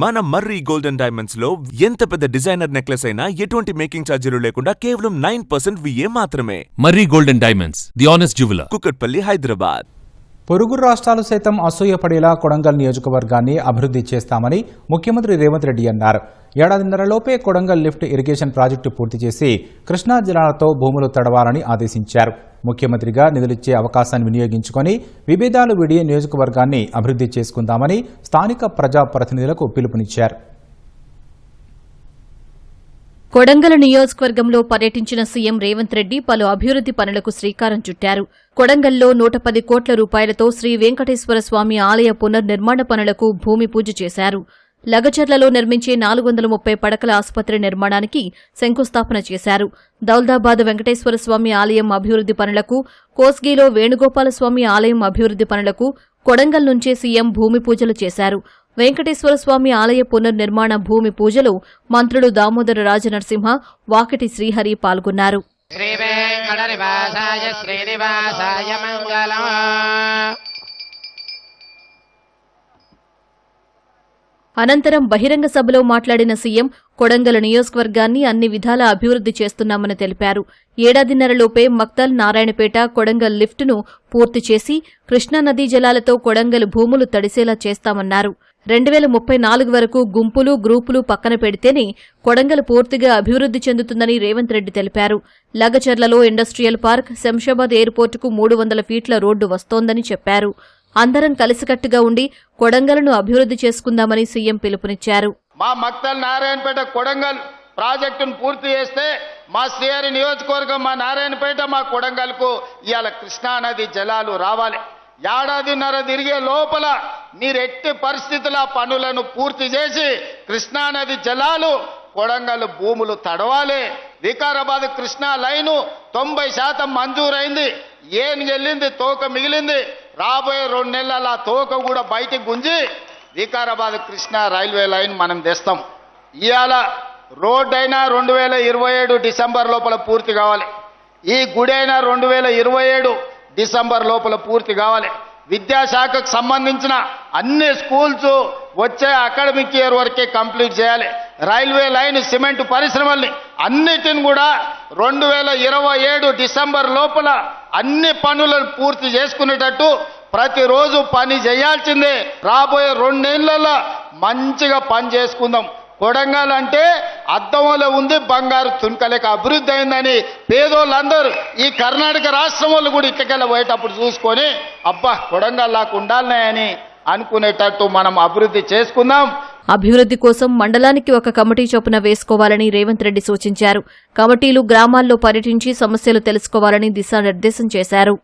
మన మర్రి golden diamonds లో ఎంత పెద్ద డిజైనర్ నెక్లెస్ అయినా ఎటువంటి మేకింగ్ ఛార్జీలు లేకుండా కేవలం 9% VA మాత్రమే. Marri golden diamonds, the honest jeweller, Kukatpally, Hyderabad. పొరుగు రాష్ట్రాలు సైతం అసూయపడేలా కొడంగల్ నియోజకవర్గాన్ని అభివృద్ధి చేస్తామని ముఖ్యమంత్రి రేవంత్ రెడ్డి అన్నారు. ఏడాదిన్నరలోపే కొడంగల్ లిఫ్ట్ ఇరిగేషన్ ప్రాజెక్టు పూర్తి చేసి కృష్ణా జలాలతో భూములు తడవాలని ఆదేశించారు. ముఖ్యమంత్రిగా నిధులిచ్చే అవకాశాన్ని వినియోగించుకొని విభేదాలు విడి నియోజకవర్గాన్ని అభివృద్ధి చేసుకుందామని స్థానిక ప్రజాప్రతినిధులకు పిలుపునిచ్చారు. కొడంగల్ నియోజకవర్గంలో పర్యటించిన సీఎం రేవంత్ రెడ్డి పలు అభివృద్ది పనులకు శ్రీకారం చుట్టారు. కొడంగల్లో 110 కోట్ల రూపాయలతో శ్రీ వెంకటేశ్వర స్వామి ఆలయ పునర్నిర్మాణ పనులకు భూమి పూజ చేశారు. లగచర్లలో నిర్మించే 430 పడకల ఆసుపత్రి నిర్మాణానికి శంకుస్థాపన చేశారు. దౌల్దాబాద్ వెంకటేశ్వర స్వామి ఆలయం అభివృద్ది పనులకు, కోస్గిలో వేణుగోపాలస్వామి ఆలయం అభివృద్ది పనులకు కొడంగల్ నుంచే సీఎం భూమి పూజలు చేశారు. వెంకటేశ్వర స్వామి ఆలయ పునర్నిర్మాణ భూమి పూజలో మంత్రులు దామోదర రాజనరసింహ, వాకిటి శ్రీహరి పాల్గొన్నారు. అనంతరం బహిరంగ సభలో మాట్లాడిన సీఎం కొడంగల్ నియోజకవర్గాన్ని అన్ని విధాలా అభివృద్ది చేస్తున్నామని తెలిపారు. ఏడాదిన్నరలోపే మక్తల్, నారాయణపేట, కొడంగల్ లిఫ్టును పూర్తి చేసి కృష్ణానదీ జలాలతో కొడంగల్ భూములు తడిసేలా చేస్తామన్నారు. 2034 వరకు గుంపులు, గ్రూపులు పక్కన పెడితేనే కొడంగల్ పూర్తిగా అభివృద్ది చెందుతుందని రేవంత్ రెడ్డి తెలిపారు. లగచర్లలో ఇండస్ట్రియల్ పార్క్, శంషాబాద్ ఎయిర్పోర్టుకు 300 ఫీట్ల రోడ్డు వస్తోందని చెప్పారు. అందరం కలిసికట్టుగా ఉండి కొడంగల్ను అభివృద్ది చేసుకుందామని సీఎం పిలుపునిచ్చారు. మా మక్తల్, నారాయణపేట, కొడంగల్ ప్రాజెక్టును పూర్తి చేస్తే మా శ్రీహరి నియోజకవర్గం, మా నారాయణపేట, మా కొడంగల్కు ఇవాళ కృష్ణానది జలాలు రావాలి. ఏడాదిన్నర తిరిగే లోపల మీరు ఎట్టి పరిస్థితుల పనులను పూర్తి చేసి కృష్ణానది జలాలు కొడంగల్ భూములు తడవాలి. వికారాబాద్ కృష్ణా లైను 90% మంజూరైంది. ఏం వెళ్ళింది, తోక మిగిలింది. రాబోయే 2 నెలల తోక కూడా బయటికి గుంజి వికారాబాద్ కృష్ణా రైల్వే లైన్ మనం తెస్తాం. ఇవాళ రోడ్డు అయినా 2027 డిసెంబర్ లోపల పూర్తి కావాలి. ఈ గుడి అయినా 2027 డిసెంబర్ లోపల పూర్తి కావాలి. విద్యాశాఖకు సంబంధించిన అన్ని స్కూల్స్ వచ్చే అకాడమిక్ ఇయర్ వరకే కంప్లీట్ చేయాలి. రైల్వే లైన్, సిమెంట్ పరిశ్రమల్ని అన్నిటిని కూడా 2027 డిసెంబర్ లోపల అన్ని పనులను పూర్తి చేసుకునేటట్టు ప్రతిరోజు పని చేయాల్సిందే. రాబోయే 2 నెలల్లో మంచిగా పని చేసుకుందాం. కొడంగల్ అంటే అద్దంలో ఉంది, బంగారు తునకలేక అభివృద్ధి అయిందని పేదోళ్ళందరూ ఈ కర్ణాటక రాష్ట్రం వాళ్ళు కూడా ఇక్కడికెళ్ళి పోయేటప్పుడు చూసుకొని అబ్బా కొడంగల్ లాగా ఉండాలని అనుకునేటట్టు మనం అభివృద్ధి చేసుకుందాం. అభివృద్ది కోసం మండలానికి ఒక కమిటీ చొప్పున వేసుకోవాలని రేవంత్ రెడ్డి సూచించారు. కమిటీలు గ్రామాల్లో పర్యటించి సమస్యలు తెలుసుకోవాలని దిశానిర్దేశం చేశారు.